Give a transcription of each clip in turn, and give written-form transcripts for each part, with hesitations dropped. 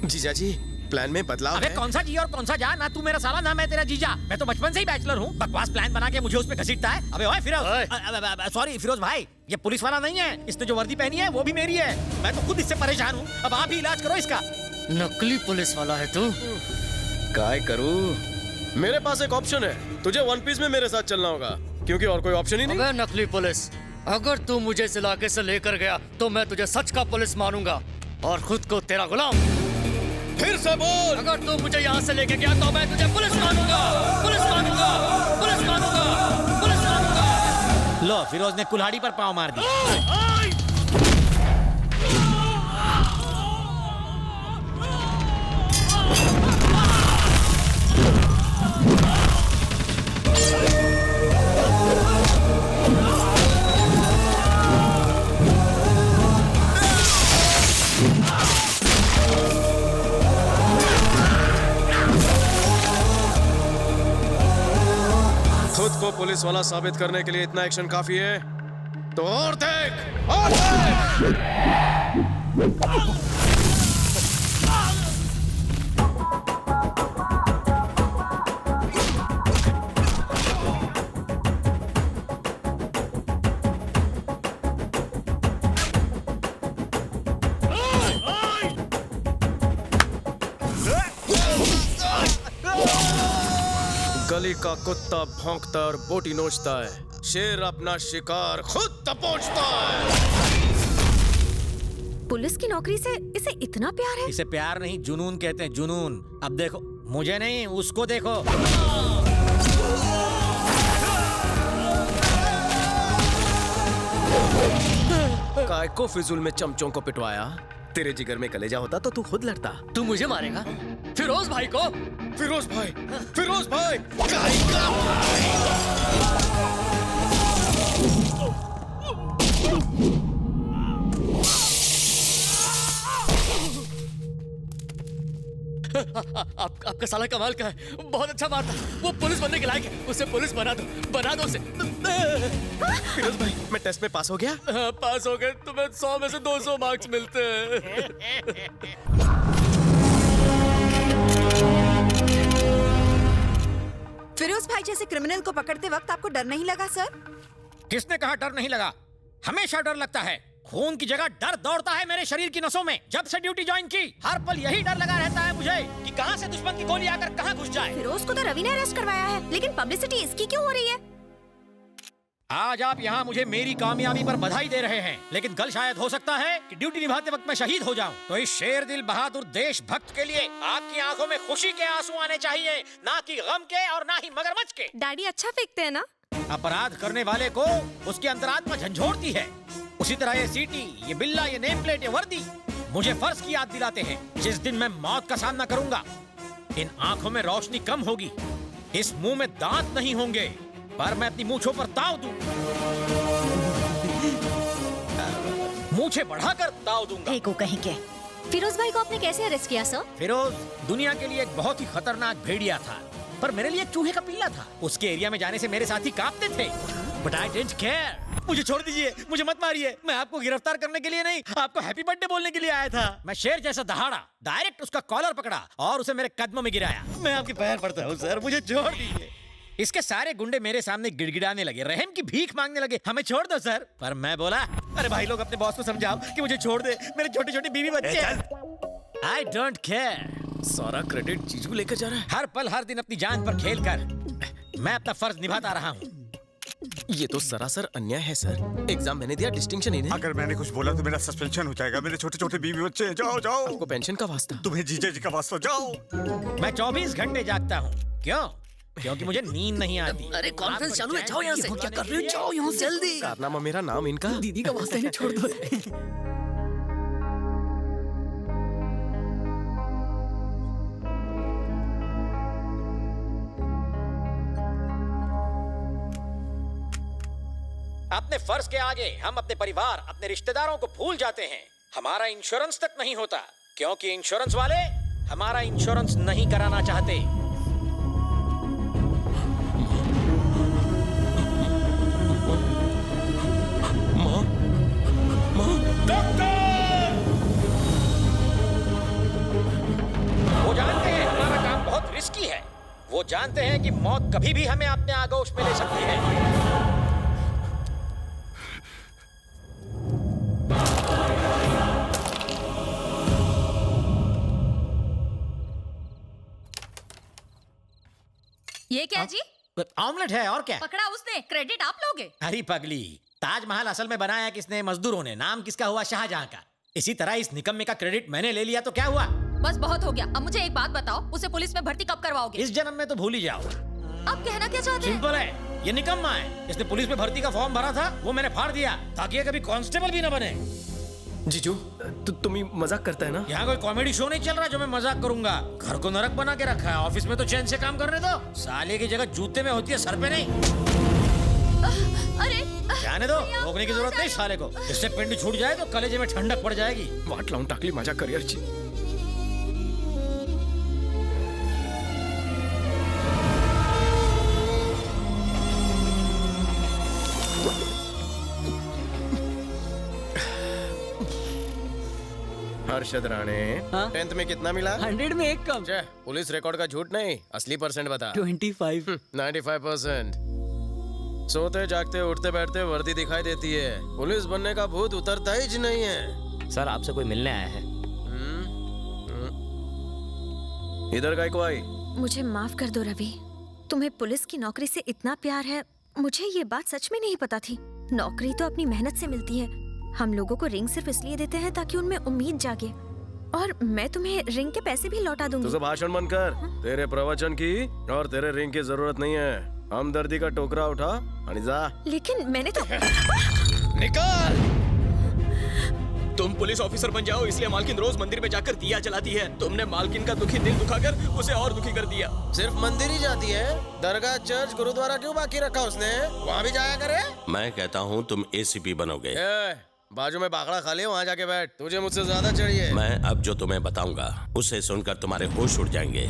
जीजा जी, प्लान में बदलाव अबे है। कौन सा जी और कौन सा जा? ना तू मेरा साला ना मैं तेरा जीजा। मैं तो बचपन से ही बैचलर हूँ। बकवास प्लान बना के मुझे उस पे घसीटता है। अबे ओए फिरोज, सॉरी फिरोज भाई, ये पुलिस वाला नहीं है। इसने जो वर्दी पहनी है वो भी मेरी है। मैं तो खुद इससे परेशान हूँ। अब आप ही इलाज करो इसका। नकली पुलिस वाला है तू। काय करूँ? मेरे पास एक ऑप्शन है, तुझे वन पीस में मेरे साथ चलना होगा, क्योंकि और कोई ऑप्शन ही नहीं। अबे नकली पुलिस, अगर तू मुझे इस इलाके से लेकर गया तो मैं तुझे सच का पुलिस मानूंगा और खुद को तेरा गुलाम। फिर से बोल। अगर तू मुझे यहाँ से लेके गया तो मैं तुझे पुलिस मानूंगा, पुलिस मानूंगा, पुलिस मानूंगा, पुलिस मानूंगा। लो, फिरोज ने कुल्हाड़ी पर पाँव मार दिया। खुद को पुलिस वाला साबित करने के लिए इतना एक्शन काफी है, तो और देख, और देख। गली का कुत्ता भौंकता और बोटी नोचता है, शेर अपना शिकार खुद दबोचता है। पुलिस की नौकरी से इसे इतना प्यार है? इसे प्यार नहीं, जुनून कहते हैं, जुनून। अब देखो, मुझे नहीं, उसको देखो। काय को फिजूल में चमचों को पिटवाया? तेरे जिगर में कलेजा होता तो तू खुद लड़ता। तू मुझे मारेगा? फिरोज भाई को? फिरोज भाई, फिरोज भाई, काय का आपका साला कमाल का है, बहुत अच्छा मारता, वो पुलिस बनने के लायक है, उसे पुलिस बना दो, बना दो उसे। फिरोज भाई, मैं टेस्ट में पास हो गया? पास हो गए, तुम्हें 100 में से 200 मार्क्स मिलते हैं। फिरोज भाई जैसे क्रिमिनल को पकड़ते वक्त आपको डर नहीं लगा सर? किसने कहा डर नहीं लगा? हमेशा डर लगता है। खून की जगह डर दौड़ता है मेरे शरीर की नसों में। जब से ड्यूटी ज्वाइन की, हर पल यही डर लगा रहता है मुझे कि कहां से दुश्मन की गोली आकर कहां घुस जाए। फिरोज को तो रवि ने अरेस्ट करवाया है, लेकिन पब्लिसिटी इसकी क्यों हो रही है? आज आप यहाँ मुझे मेरी कामयाबी पर बधाई दे रहे हैं, लेकिन कल शायद हो सकता है कि ड्यूटी निभाते वक्त मैं शहीद हो जाऊं। तो इस शेर दिल बहादुर देशभक्त के लिए आपकी आंखों में खुशी के आंसू आने चाहिए, ना कि गम के और ना ही मगरमच्छ के। डैडी अच्छा फेंकते हैं ना? अपराध करने वाले को उसकी अंतरात्मा झंझोड़ती है। उसी तरह ये सीटी, ये बिल्ला, ये नेम प्लेट, ये वर्दी मुझे फर्ज की याद दिलाते हैं। जिस दिन मैं मौत का सामना करूंगा, इन आंखों में रोशनी कम होगी, इस मुंह में दांत नहीं होंगे, पर मैं अपनी मूंछों पर ताव दूं, मूंछें बढ़ाकर ताव दूंगा। को कहीं के। फिरोज भाई को आपने कैसे अरेस्ट किया सर? फिरोज दुनिया के लिए एक बहुत ही खतरनाक भेड़िया था, पर मेरे लिए एक चूहे का पिल्ला था। उसके एरिया में जाने से मेरे साथी कांपते थे, बट आई डिडंट केयर। मुझे छोड़ दीजिए, मुझे मत मारिए। मैं आपको गिरफ्तार करने के लिए नहीं, आपको हैप्पी बर्थडे बोलने के लिए आया था। मैं शेर जैसा दहाड़ा, डायरेक्ट उसका कॉलर पकड़ा और उसे मेरे कदमों में गिराया। मैं आपके पैर पड़ता हूँ सर, मुझे छोड़ दीजिए। इसके सारे गुंडे मेरे सामने गिड़गिड़ाने लगे, रहम की भीख मांगने लगे, हमें छोड़ दो सर। पर मैं बोला, अरे भाई लोग, अपने बॉस को समझाओ कि मुझे छोड़ दे, मेरे छोटे छोटे बीवी बच्चे हैं। I don't care. सारा क्रेडिट जीजू लेकर जा रहा है। हर पल हर दिन अपनी जान पर खेल कर मैं अपना फर्ज निभाता रहा हूँ। ये तो सरासर अन्याय है सर। एग्जाम मैंने दिया, डिस्टिंक्शन ही नहीं। अगर मैंने कुछ बोला तो मेरा सस्पेंशन हो जाएगा। मेरे छोटे छोटे बीवी बच्चे हैं। जाओ जाओ। आपको पेंशन का वास्ता? तुम्हें जीजा जी का वास्ता। जाओ। मैं 24 घंटे जागता हूँ। क्यों? क्योंकि मुझे नींद नहीं आती। अरे कॉन्फ्रेंस चालू है, जाओ यहाँ से। क्या कर रहे हो? जाओ यहाँ से जल्दी। कारनामा मेरा नाम इनका। दीदी का वास्ता नहीं, छोड़ दो। अपने फर्ज के आगे हम अपने परिवार, अपने रिश्तेदारों को भूल जाते हैं। हमारा इंश्योरेंस तक नहीं होता, क्योंकि इंश्योरेंस वाले हमारा इंश्योरेंस नहीं कराना चाहते। जानते हैं कि मौत कभी भी हमें अपने आगोश में ले सकती है। ये क्या जी? ऑमलेट है और क्या? पकड़ा उसने, क्रेडिट आप लोगे? अरे पगली, ताजमहल असल में बनाया किसने? मजदूरों ने। नाम किसका हुआ? शाहजहां का। इसी तरह इस निकम्मे का क्रेडिट मैंने ले लिया तो क्या हुआ? बस बहुत हो गया। अब मुझे एक बात बताओ, उसे पुलिस में भर्ती कब करवाओगे? इस जन्म में तो भूल ही जाओ। आप कहना क्या चाहते हैं? सिंपल है, ये निकम्मा है। इसने पुलिस में भर्ती का फॉर्म भरा था, वो मैंने फाड़ दिया ताकि ये कभी कांस्टेबल भी न बने। जीजू, तुम ही मजाक करता है ना? यहाँ कोई कॉमेडी शो नहीं चल रहा जो मैं मजाक करूंगा। घर को नरक बना के रखा है, ऑफिस में तो चैन से काम करने दो। साले की जगह जूते में होती है, सर पे नहीं। अरे जाने दो, रोकने की जरूरत नहीं साले को। इससे पिंड छूट जाए तो कलेजे में ठंडक पड़ जाएगी। वाट लावून टाकली माझ्या करिअरची। हर्षद राणे, 10th में कितना मिला? 100 में एक कम। पुलिस रिकॉर्ड का झूठ नहीं, असली परसेंट बता। 25। 95%। सोते जागते उठते बैठते वर्दी दिखाई देती है, पुलिस बनने का भूत उतरता ही नहीं है। सर आपसे कोई मिलने आया है। इधर का को आई? मुझे माफ कर दो रवि, तुम्हें पुलिस की नौकरी से इतना प्यार है, मुझे ये बात सच में नहीं पता थी। नौकरी तो अपनी मेहनत से मिलती है। हम लोगों को रिंग सिर्फ इसलिए देते हैं ताकि उनमें उम्मीद जागे, और मैं तुम्हें रिंग के पैसे भी लौटा दूंगी। तुझे भाषण बंद कर। तेरे प्रवचन की और तेरे रिंग की जरूरत नहीं है। हमदर्दी का टोकरा उठा और जा। लेकिन मैंने तो निकाल। तुम पुलिस ऑफिसर बन जाओ, इसलिए मालकिन रोज मंदिर में जाकर दिया जलाती है। तुमने मालकिन का दुखी दिल दुखाकर उसे और दुखी कर दिया। सिर्फ मंदिर ही जाती है, दरगाह चर्च गुरुद्वारा क्यों बाकी रखा उसने? वहाँ भी जाया करे। मैं कहता हूँ तुम एसीपी बनोगे। बाजू में बागड़ा खा ले, वहाँ जाके बैठ। तुझे मुझसे ज्यादा चाहिए। मैं अब जो तुम्हें बताऊंगा उसे सुनकर तुम्हारे होश उड़ जाएंगे।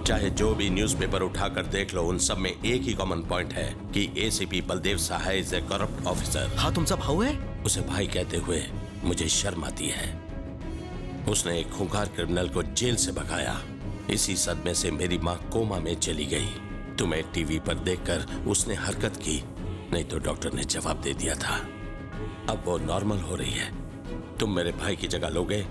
चाहे जो भी न्यूज़पेपर उठाकर देख लो, उन सब में एक ही कॉमन पॉइंट है कि ACP Baldev Sahay is a corrupt officer. हाँ तुमचा भाऊ है? उसे भाई कहते हुए मुझे शर्म आती है। उसने एक खूंखार क्रिमिनल को जेल से भगाया। इसी सदमे से मेरी माँ कोमा में चली गई। तुम्हें टीवी पर देखकर उसने हरकत की, नहीं तो डॉक्टर ने जवाब दे दिया था। अब वो नॉर्मल हो रही है। तुम मेरे भाई की जगह लोगे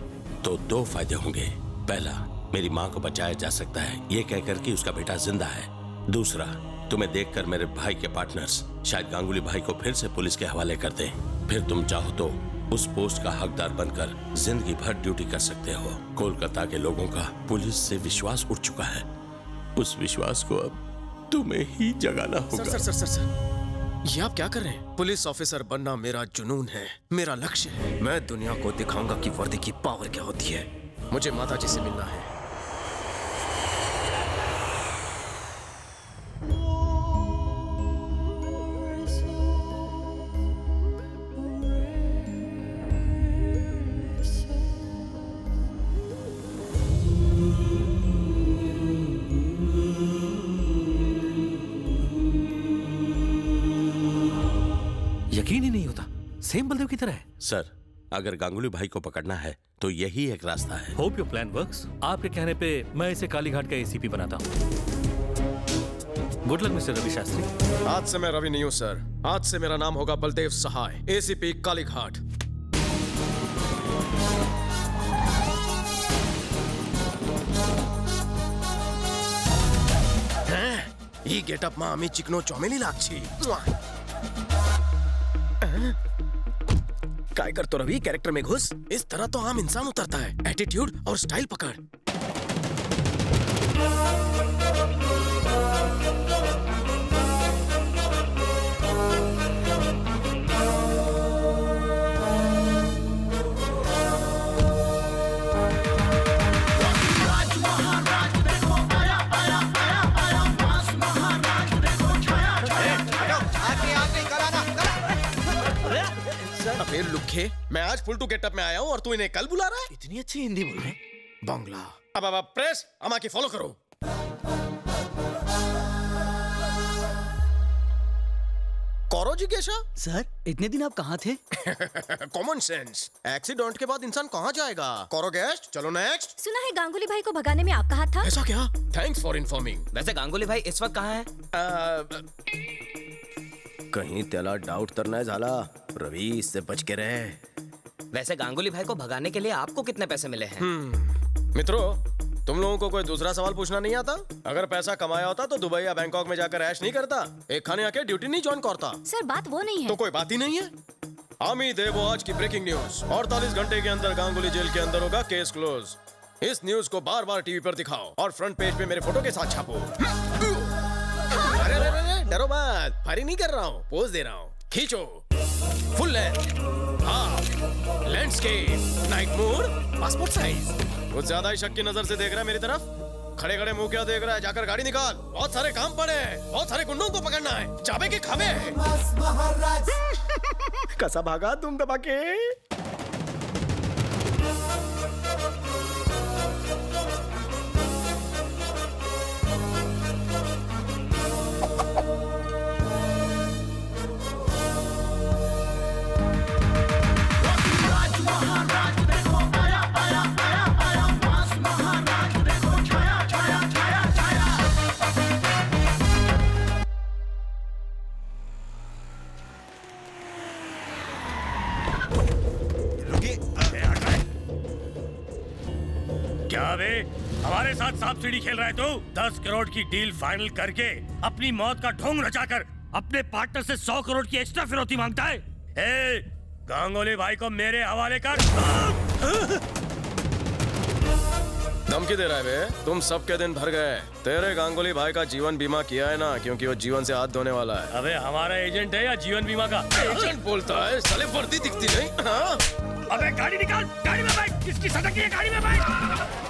तो दो फायदे होंगे। पहला, मेरी माँ को बचाया जा सकता है ये कहकर कि उसका बेटा जिंदा है। दूसरा, तुम्हें देखकर मेरे भाई के पार्टनर्स शायद गांगुली भाई को फिर से पुलिस के हवाले कर दें। फिर तुम चाहो तो उस पोस्ट का हकदार बनकर जिंदगी भर ड्यूटी कर सकते हो। कोलकाता के लोगों का पुलिस से विश्वास उठ चुका है। उस विश्वास को अब तुम्हें ही जगाना होगा। सर सर सर सर, ये आप क्या कर रहे हैं? पुलिस ऑफिसर बनना मेरा जुनून है, मेरा लक्ष्य है। मैं दुनिया को दिखाऊंगा कि वर्दी की पावर क्या होती है। मुझे माता जी से मिलना है। यकीन ही नहीं होता, सेम बलदेव की तरह है। सर, अगर गांगुली भाई को पकड़ना है तो यही एक रास्ता है। Hope your plan works. आपके कहने पे मैं इसे कालीघाट का एसीपी बनाता हूँ। Good luck mister Ravi Shastri. आज से मैं रवि नहीं हूँ सर, आज से मेरा नाम होगा बलदेव सहाय, एसीपी कालीघाट। ये गेटअप में आम्ही चिकनो चौमेली लागची। काय करतो रवि, कैरेक्टर में घुस। इस तरह तो आम इंसान उतरता है। एटीट्यूड और स्टाइल पकड़। फिर लुखे, मैं आज फुल टू गेटअप में आया हूँ और तू इन्हें कल बुला रहा है? इतनी अच्छी हिंदी बोल रहे हैं। बांग्ला। अब प्रेस अमा की फॉलो करो। कौरो जिज्ञासा? सर इतने दिन आप कहाँ थे? Common sense. एक्सीडेंट के बाद इंसान कहाँ जाएगा? कौरो गेस्ट, चलो नेक्स्ट। सुना है गांगुली भाई को भगाने में आपका हाथ था? ऐसा क्या? Thanks for informing. वैसे गांगुली भाई इस वक्त कहाँ है? कहीं त्याला डाउट तर नाही झाला। रवि, इससे बच के रहे। वैसे गांगुली भाई को भगाने के लिए आपको कितने पैसे मिले हैं? मित्रों, तुम लोगों को कोई दूसरा सवाल पूछना नहीं आता? अगर पैसा कमाया होता तो दुबई या बैंकॉक में जाकर ऐश नहीं करता, एक खाने आके ड्यूटी नहीं ज्वाइन करता। सर बात वो नहीं है। तो कोई बात ही नहीं है। आमी देवो आज की ब्रेकिंग न्यूज। 48 घंटे के अंदर गांगुली जेल के अंदर होगा, केस क्लोज। इस न्यूज को बार बार टीवी पर दिखाओ और फ्रंट पेज पे मेरे फोटो के साथ छापो। अरे अरे अरे, डरो मत, फायरिंग नहीं कर रहा हूँ, पोज दे रहा हूँ। खींचो, full length, half, landscape, night mode, passport size. कुछ ज्यादा ही शक की नजर से देख रहा है मेरी तरफ। खड़े खड़े मुंह क्या देख रहा है? जाकर गाड़ी निकाल। बहुत सारे काम पड़े हैं, बहुत सारे गुंडों को पकड़ना है। चाबे के खावे। कैसा भागा तुम दबा के? क्या बे, हमारे साथ सांप सीढ़ी खेल रहा है तू? 10 करोड़ की डील फाइनल करके अपनी मौत का ढोंग रचाकर अपने पार्टनर से 100 करोड़ की एक्स्ट्रा फिरौती मांगता है। ए, गांगुली भाई को मेरे हवाले कर। धमकी दे रहा है बे? तुम सबके दिन भर गए। तेरे गांगुली भाई का जीवन बीमा किया है ना, क्योंकि वो जीवन से हाथ धोने वाला है। अबे हमारा एजेंट है या जीवन बीमा का? एजेंट बोलता है, साले वर्दी दिखती नहीं। हाँ? अबे गाड़ी निकाल, गाड़ी में बैठ। किसकी सटक है गाड़ी में बैठ।